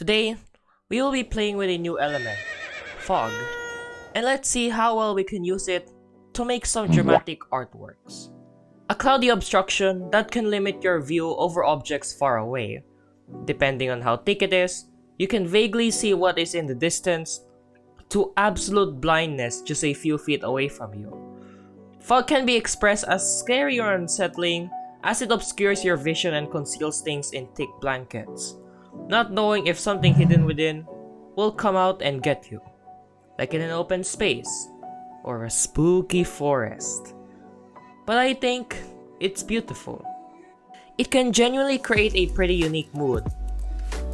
Today, we will be playing with a new element, fog, and let's see how well we can use it to make some dramatic artworks. A cloudy obstruction that can limit your view over objects far away. Depending on how thick it is, you can vaguely see what is in the distance to absolute blindness just a few feet away from you. Fog can be expressed as scary or unsettling as it obscures your vision and conceals things in thick blankets, not knowing if something hidden within will come out and get you, like in an open space or a spooky forest. But I think it's beautiful. It can genuinely create a pretty unique mood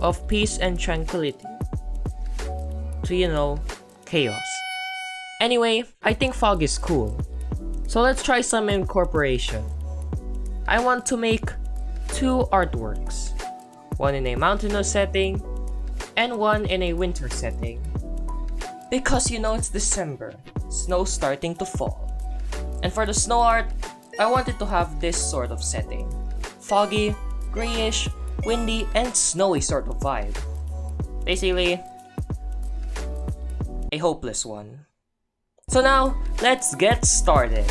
of peace and tranquility to, chaos. Anyway, I think fog is cool. So let's try some incorporation. I want to make two artworks. One in a mountainous setting and one in a winter setting. Because it's December, snow's starting to fall. And for the snow art, I wanted to have this sort of setting. Foggy, grayish, windy, and snowy sort of vibe. Basically, a hopeless one. So now, let's get started.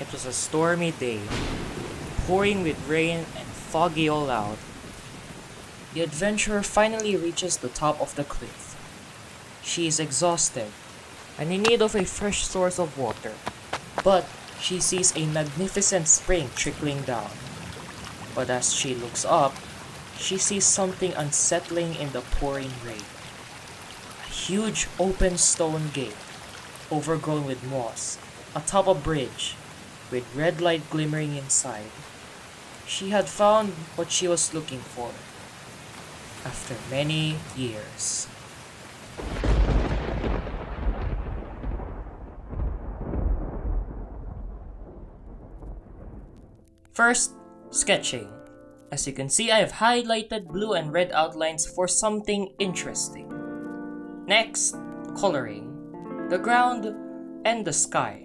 It was a stormy day, pouring with rain and foggy all out. The adventurer finally reaches the top of the cliff. She is exhausted and in need of a fresh source of water, but she sees a magnificent spring trickling down. But as she looks up, she sees something unsettling in the pouring rain. A huge open stone gate, overgrown with moss, atop a bridge, with red light glimmering inside. She had found what she was looking for, after many years. First, sketching. As you can see, I have highlighted blue and red outlines for something interesting. Next, coloring. The ground and the sky.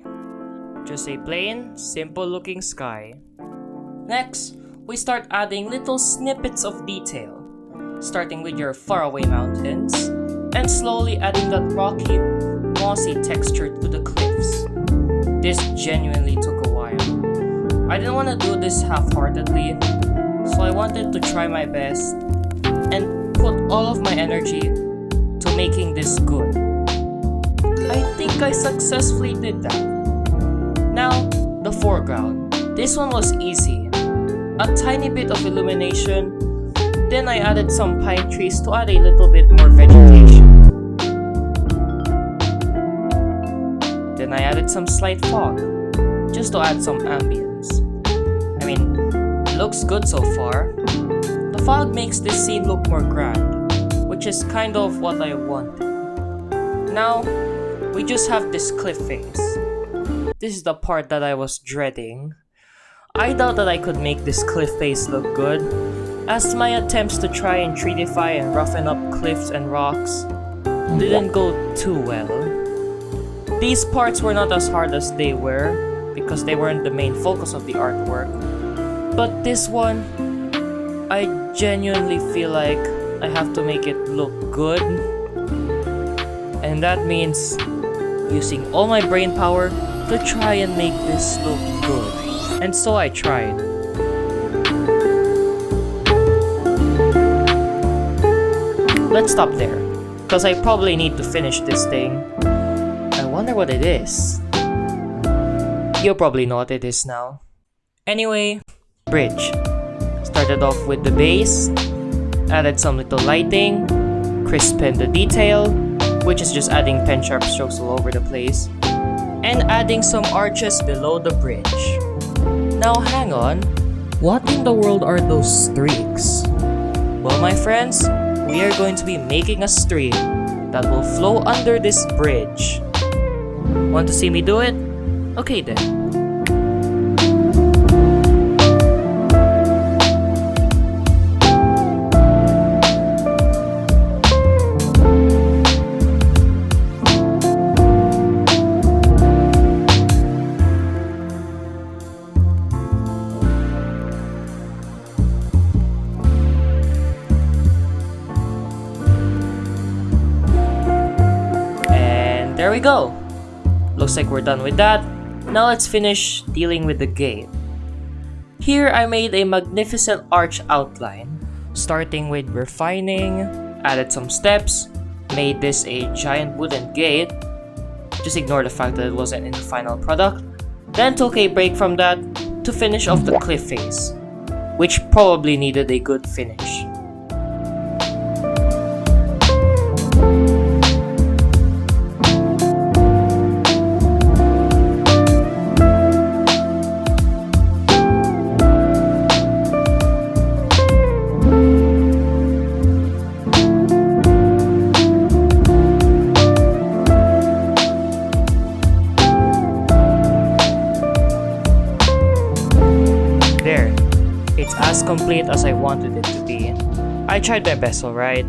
Just a plain, simple looking sky. Next, we start adding little snippets of detail, starting with your faraway mountains, and slowly adding that rocky, mossy texture to the cliffs. This genuinely took a while. I didn't want to do this half-heartedly, so I wanted to try my best and put all of my energy to making this good. I think I successfully did that. Now, the foreground. This one was easy. A tiny bit of illumination, then I added some pine trees to add a little bit more vegetation. Then I added some slight fog, just to add some ambience. It looks good so far. The fog makes this scene look more grand, which is kind of what I wanted. Now, we just have this cliff face. This is the part that I was dreading. I doubt that I could make this cliff face look good, as my attempts to try and 3Dify and roughen up cliffs and rocks didn't go too well. These parts were not as hard as they were, because they weren't the main focus of the artwork. But this one, I genuinely feel like I have to make it look good. And that means using all my brain power to try and make this look good. And so I tried. Let's stop there, because I probably need to finish this thing. I wonder what it is. You'll probably know what it is now. Anyway, bridge. Started off with the base, added some little lighting, crispened the detail, which is just adding pen sharp strokes all over the place, and adding some arches below the bridge. Now hang on, what in the world are those streaks? Well, my friends, we are going to be making a stream that will flow under this bridge. Want to see me do it? Okay then. go! Looks like we're done with that. Now let's finish dealing with the gate. Here I made a magnificent arch outline, starting with refining, added some steps, made this a giant wooden gate. Just ignore the fact that it wasn't in the final product. Then took a break from that to finish off the cliff face, which probably needed a good finish. It's as complete as I wanted it to be. I tried my best, alright?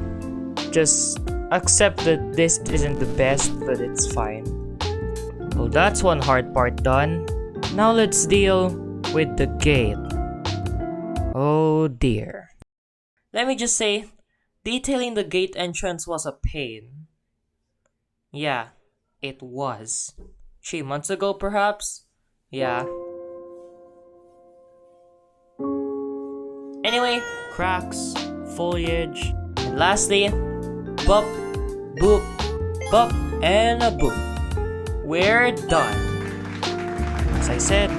Just accept that this isn't the best, but it's fine. Well, that's one hard part done. Now let's deal with the gate. Oh dear. Let me just say, detailing the gate entrance was a pain. Yeah, it was. 3 months ago perhaps? Yeah. Anyway, cracks, foliage, and lastly, bop, boop, bop, and a boop. We're done. As I said,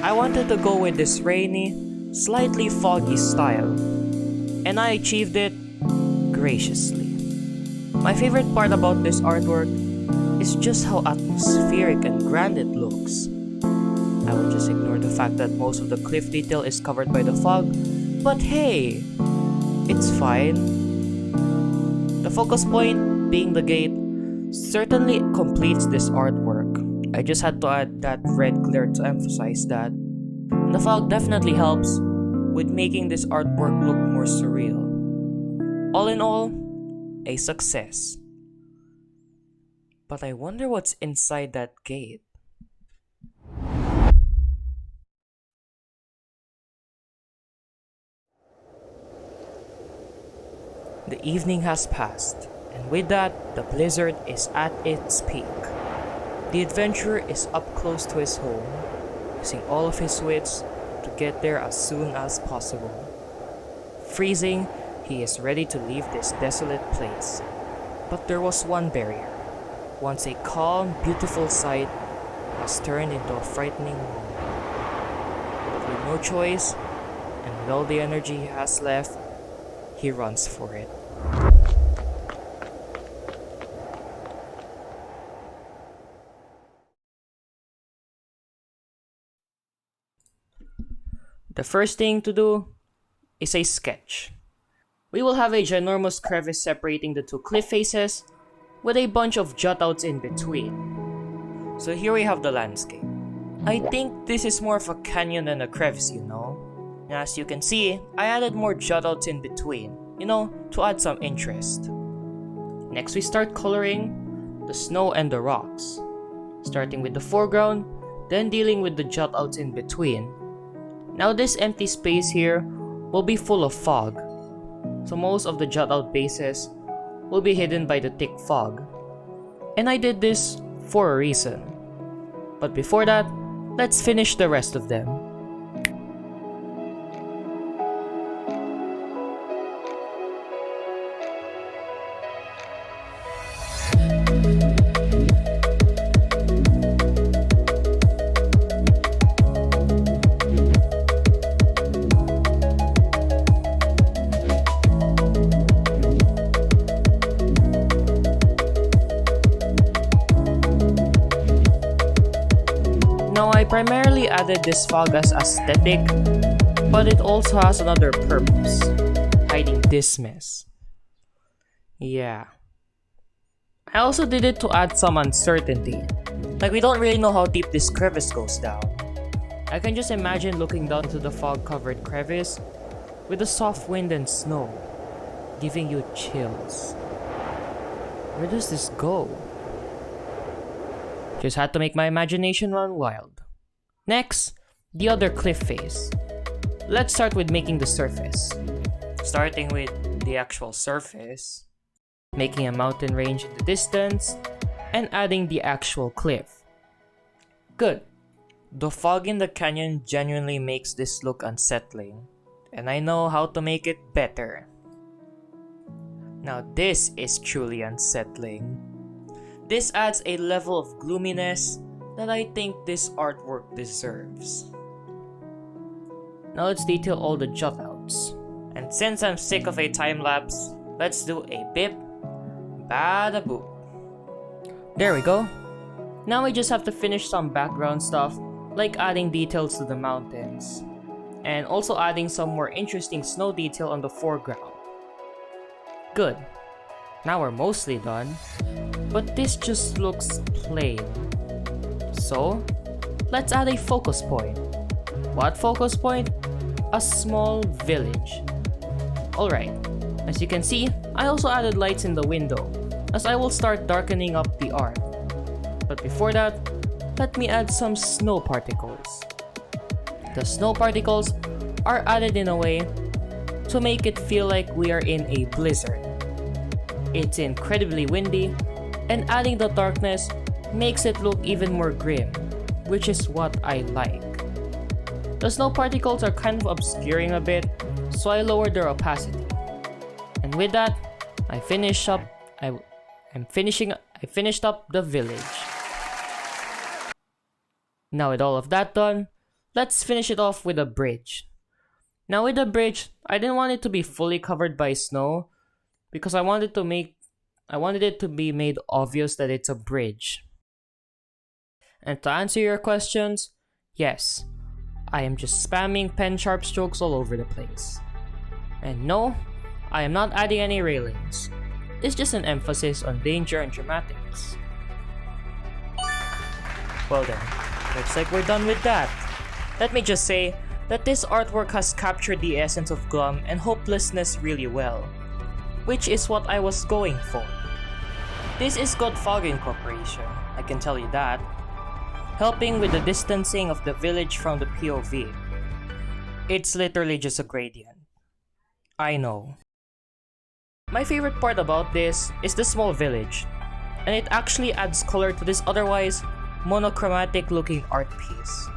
I wanted to go with this rainy, slightly foggy style, and I achieved it graciously. My favorite part about this artwork is just how atmospheric and grand it looks. I will just ignore the fact that most of the cliff detail is covered by the fog, but hey, it's fine. The focus point, being the gate, certainly completes this artwork. I just had to add that red glare to emphasize that. And the fog definitely helps with making this artwork look more surreal. All in all, a success. But I wonder what's inside that gate. The evening has passed, and with that, the blizzard is at its peak. The adventurer is up close to his home, using all of his wits to get there as soon as possible. Freezing, he is ready to leave this desolate place. But there was one barrier. Once a calm, beautiful sight has turned into a frightening one. But with no choice, and with all the energy he has left, he runs for it. The first thing to do is a sketch. We will have a ginormous crevice separating the two cliff faces with a bunch of jutouts in between. So here we have the landscape. I think this is more of a canyon than a crevice, you know. As you can see, I added more jutouts in between, to add some interest. Next we start coloring the snow and the rocks, starting with the foreground, then dealing with the jutouts in between. Now this empty space here will be full of fog, so most of the jutout bases will be hidden by the thick fog. And I did this for a reason. But before that, let's finish the rest of them. Now I primarily added this fog as aesthetic, but it also has another purpose, hiding this mess. Yeah. I also did it to add some uncertainty, like we don't really know how deep this crevice goes down. I can just imagine looking down into the fog-covered crevice with the soft wind and snow, giving you chills. Where does this go? Just had to make my imagination run wild. Next, the other cliff face. Let's start with making the surface. Starting with the actual surface, making a mountain range in the distance, and adding the actual cliff. Good. The fog in the canyon genuinely makes this look unsettling, and I know how to make it better. Now this is truly unsettling. This adds a level of gloominess that I think this artwork deserves. Now let's detail all the jutouts. And since I'm sick of a time lapse, let's do a bip, bada boop. There we go. Now we just have to finish some background stuff, like adding details to the mountains, and also adding some more interesting snow detail on the foreground. Good. Now we're mostly done, but this just looks plain. So, let's add a focus point. What focus point? A small village. Alright, as you can see, I also added lights in the window, as I will start darkening up the art. But before that, let me add some snow particles. The snow particles are added in a way to make it feel like we are in a blizzard. It's incredibly windy, and adding the darkness makes it look even more grim, which is what I like. The snow particles are kind of obscuring a bit, so I lowered their opacity. And with that, I finished up the village. Now with all of that done, let's finish it off with a bridge. Now with the bridge, I didn't want it to be fully covered by snow because I wanted it to be made obvious that it's a bridge. And to answer your questions, yes, I am just spamming pen sharp strokes all over the place. And no, I am not adding any railings. It's just an emphasis on danger and dramatics. Well then, looks like we're done with that. Let me just say that this artwork has captured the essence of glum and hopelessness really well, which is what I was going for. This is good fog incorporation, I can tell you that, helping with the distancing of the village from the POV. It's literally just a gradient. I know. My favorite part about this is the small village, and it actually adds color to this otherwise monochromatic looking art piece.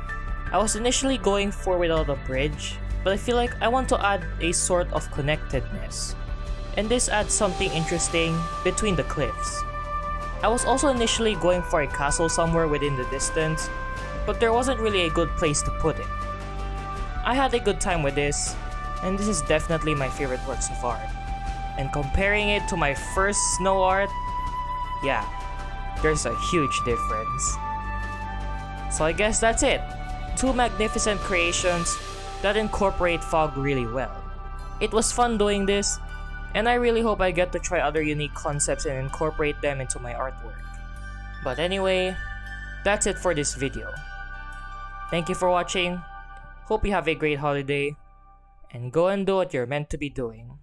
I was initially going for without a bridge, but I feel like I want to add a sort of connectedness, and this adds something interesting between the cliffs. I was also initially going for a castle somewhere within the distance, but there wasn't really a good place to put it. I had a good time with this, and this is definitely my favorite works of art. And comparing it to my first snow art, yeah, there's a huge difference. So I guess that's it. 2 magnificent creations that incorporate fog really well. It was fun doing this, and I really hope I get to try other unique concepts and incorporate them into my artwork. But anyway, that's it for this video. Thank you for watching, hope you have a great holiday, and go and do what you're meant to be doing.